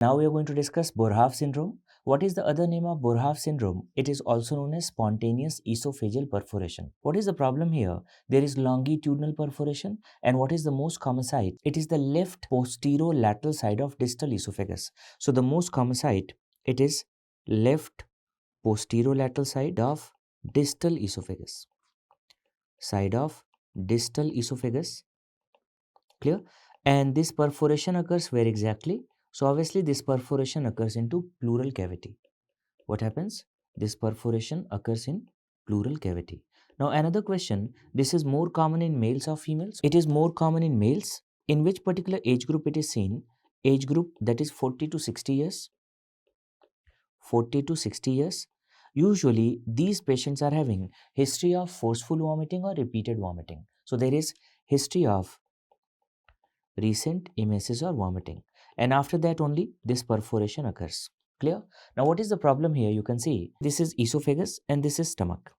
Now we are going to discuss Boerhaave syndrome. What is the other name of Boerhaave syndrome? It is also known as spontaneous esophageal perforation. What is the problem here? There is longitudinal perforation, and what is the most common site? It is the left posterolateral side of distal esophagus. So the most common site, it is left posterolateral side of distal esophagus. Side of distal esophagus. Clear? And this perforation occurs where exactly? So obviously this perforation occurs into pleural cavity. What happens? This perforation occurs in pleural cavity. Now another question, this is more common in males or females? It is more common in males. In which particular age group it is seen? Age group that is 40 to 60 years. 40 to 60 years. Usually these patients are having history of forceful vomiting or repeated vomiting. So there is history of recent emesis or vomiting, and after that only this perforation occurs. Clear? Now what is the problem here? You can see this is esophagus and this is stomach,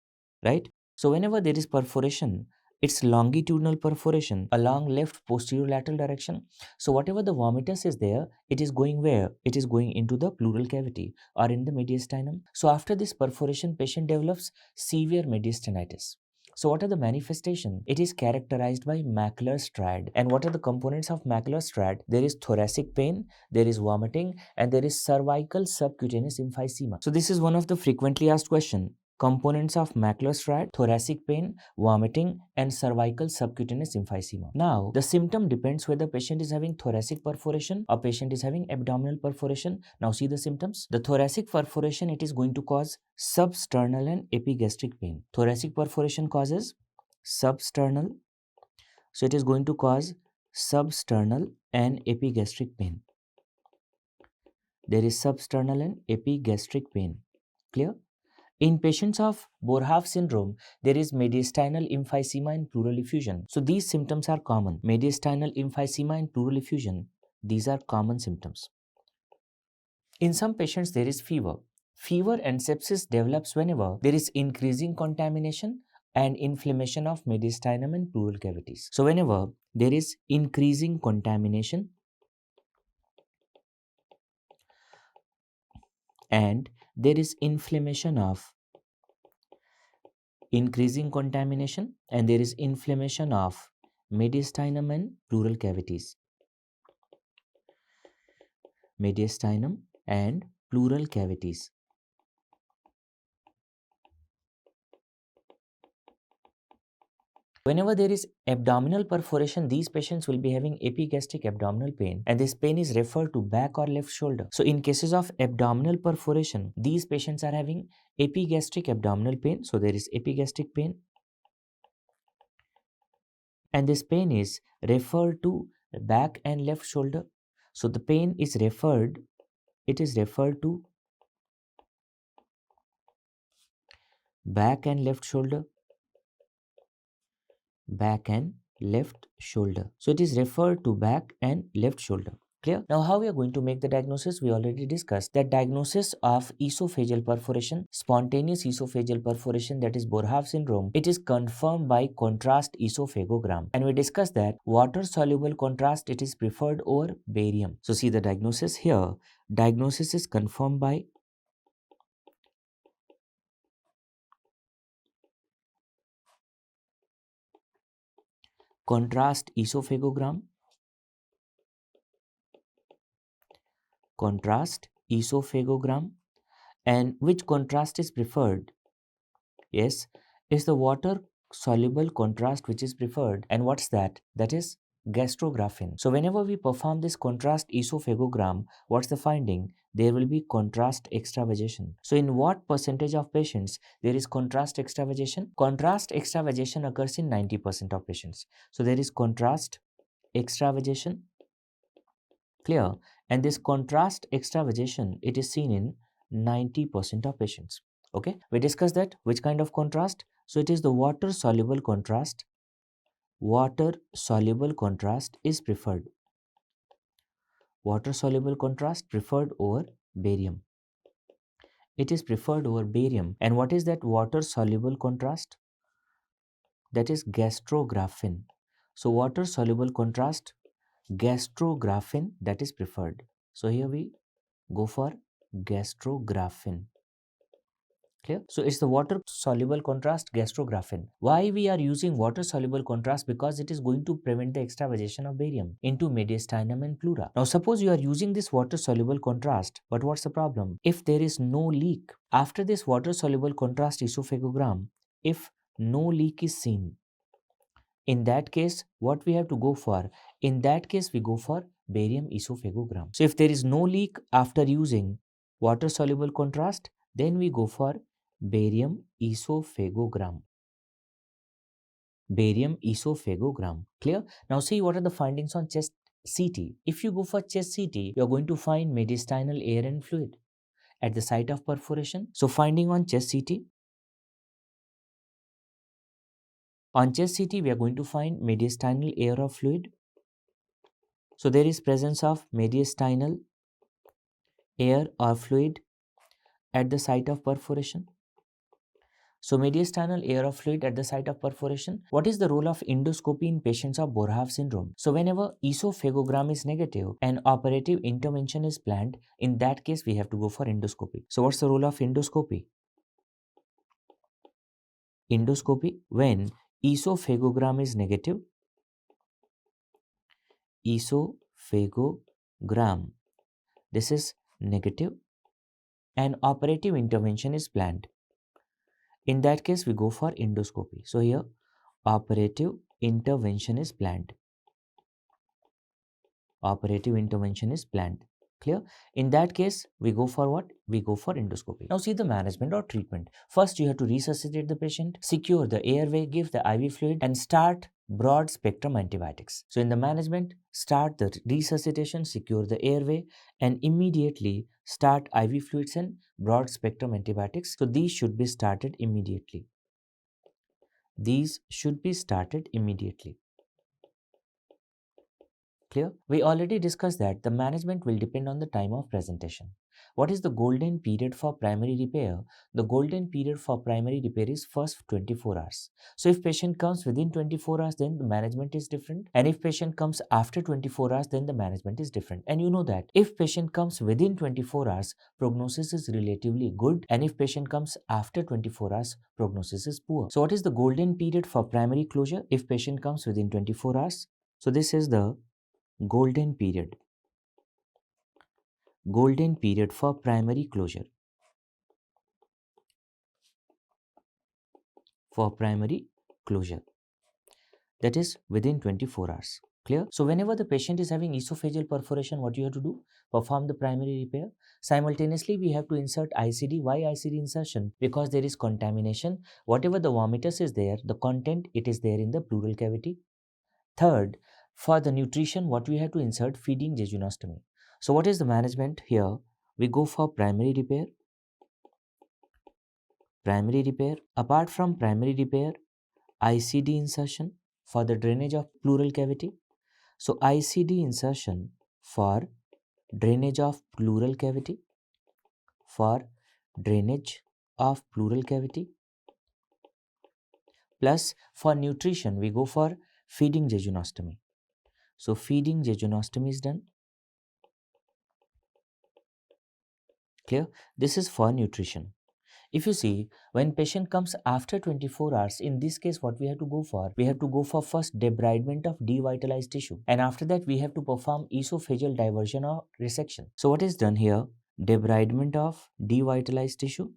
right? So whenever there is perforation, it's longitudinal perforation along left posterolateral direction. So whatever the vomitus is there, it is going where? It is going into the pleural cavity or in the mediastinum. So after this perforation, patient develops severe mediastinitis. So what are the manifestation? It is characterized by macular striae. And what are the components of macular striae? There is thoracic pain, there is vomiting, and there is cervical subcutaneous emphysema. So this is one of the frequently asked question. Components of macular striae, thoracic pain, vomiting, and cervical subcutaneous emphysema. Now, the symptom depends whether patient is having thoracic perforation or patient is having abdominal perforation. Now see the symptoms. The thoracic perforation, it is going to cause substernal and epigastric pain. Thoracic perforation causes substernal. So it is going to cause substernal and epigastric pain. There is substernal and epigastric pain. Clear? In patients of Boerhaave syndrome, there is mediastinal emphysema and pleural effusion. So these symptoms are common. Mediastinal emphysema and pleural effusion, these are common symptoms. In some patients, there is fever. Fever and sepsis develops whenever there is increasing contamination and inflammation of mediastinum and pleural cavities. So whenever there is increasing contamination and there is inflammation of increasing contamination and there is inflammation of mediastinum and pleural cavities. Mediastinum and pleural cavities. Whenever there is abdominal perforation, these patients will be having epigastric abdominal pain, and this pain is referred to back or left shoulder. So in cases of abdominal perforation, these patients are having epigastric abdominal pain. So there is epigastric pain, and this pain is referred to back and left shoulder. So the pain is referred, it is referred to back and left shoulder. Back and left shoulder. So it is referred to back and left shoulder. Clear? Now how we are going to make the diagnosis? We already discussed that diagnosis of esophageal perforation, spontaneous esophageal perforation, that is Boerhaave syndrome, it is confirmed by contrast esophagogram. And we discussed that water soluble contrast, it is preferred over barium. So see the diagnosis here. Diagnosis is confirmed by contrast esophagogram. Contrast esophagogram. And which contrast is preferred? Yes, it's the water soluble contrast which is preferred. And what's that? That is gastrographin. So whenever we perform this contrast esophagogram, what's the finding? There will be contrast extravasation. So in what percentage of patients there is contrast extravasation? Contrast extravasation occurs in 90% of patients. So there is contrast extravasation. Clear? And this contrast extravasation, it is seen in 90% of patients. Okay, we discussed that which kind of contrast. So it is the water soluble contrast. Water soluble contrast is preferred. Water soluble contrast preferred over barium. It is preferred over barium. And what is that water soluble contrast? That is gastrographin. So water soluble contrast, gastrographin, that is preferred. So here we go for gastrographin. Clear? So it's the water soluble contrast gastrographin. Why we are using water soluble contrast? Because it is going to prevent the extravasation of barium into mediastinum and pleura. Now suppose you are using this water soluble contrast, but what's the problem? If there is no leak after this water soluble contrast esophagogram, if no leak is seen, in that case, what we have to go for? In that case, we go for barium esophagogram. So if there is no leak after using water soluble contrast, then we go for barium esophagogram. Barium esophagogram. Clear? Now see what are the findings on chest CT. If you go for chest CT, you are going to find mediastinal air and fluid at the site of perforation. So finding on chest CT. On chest CT, we are going to find mediastinal air or fluid. So there is presence of mediastinal air or fluid at the site of perforation. So mediastinal air or fluid at the site of perforation. What is the role of endoscopy in patients of Boerhaave syndrome? So whenever esophagogram is negative and operative intervention is planned, in that case we have to go for endoscopy. So what's the role of endoscopy? Endoscopy when esophagogram is negative. Esophagogram. This is negative and operative intervention is planned. In that case, we go for endoscopy. So here, operative intervention is planned. Operative intervention is planned. Clear? In that case, we go for what? We go for endoscopy. Now see the management or treatment. First, you have to resuscitate the patient, secure the airway, give the IV fluid and start broad spectrum antibiotics. So in the management, start the resuscitation, secure the airway and immediately start IV fluids and broad spectrum antibiotics. So these should be started immediately. These should be started immediately. Clear? We already discussed that the management will depend on the time of presentation. What is the golden period for primary repair? The golden period for primary repair is first 24 hours. So if patient comes within 24 hours, then the management is different. And if patient comes after 24 hours, then the management is different. And you know that if patient comes within 24 hours, prognosis is relatively good. And if patient comes after 24 hours, prognosis is poor. So what is the golden period for primary closure if patient comes within 24 hours? So this is the golden period. Golden period for primary closure. For primary closure. That is within 24 hours. Clear? So whenever the patient is having esophageal perforation, what you have to do? Perform the primary repair. Simultaneously, we have to insert ICD. Why ICD insertion? Because there is contamination. Whatever the vomitus is there, the content, it is there in the pleural cavity. Third, for the nutrition, what we have to insert? Feeding jejunostomy. So what is the management here? We go for primary repair. Primary repair. Apart from primary repair, ICD insertion for the drainage of pleural cavity. So ICD insertion for drainage of pleural cavity. For drainage of pleural cavity. Plus for nutrition, we go for feeding jejunostomy. So feeding jejunostomy is done. Clear? This is for nutrition. If you see, when patient comes after 24 hours, in this case, what we have to go for? We have to go for first debridement of devitalized tissue. And after that, we have to perform esophageal diversion or resection. So what is done here? Debridement of devitalized tissue.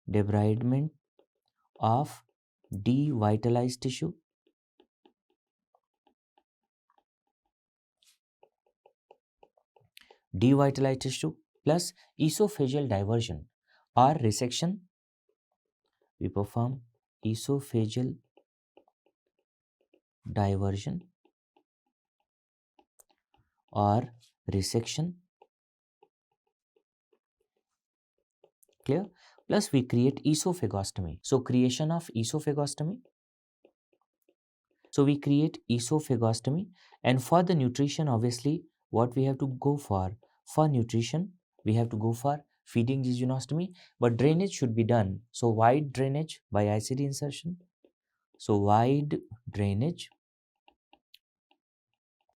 Debridement of devitalized tissue. Devitalized tissue plus esophageal diversion or resection. We perform esophageal diversion or resection. Clear? Plus we create esophagostomy. So creation of esophagostomy. So we create esophagostomy, and for the nutrition, obviously what we have to go for nutrition, we have to go for feeding jejunostomy, but drainage should be done. So wide drainage by ICD insertion. So wide drainage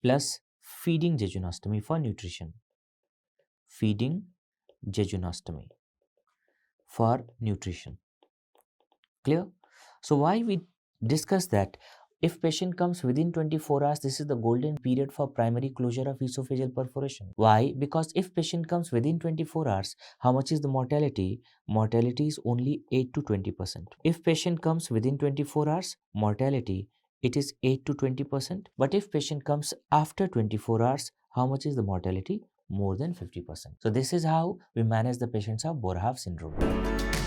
plus feeding jejunostomy for nutrition. feeding, jejunostomy for nutrition. Clear? So why we discuss that if patient comes within 24 hours, this is the golden period for primary closure of esophageal perforation. Why? Because if patient comes within 24 hours, how much is the mortality? Mortality is only 8 to 20%. If patient comes within 24 hours, mortality, it is 8 to 20%. But if patient comes after 24 hours, how much is the mortality? More than 50%. So this is how we manage the patients of Boerhaave syndrome.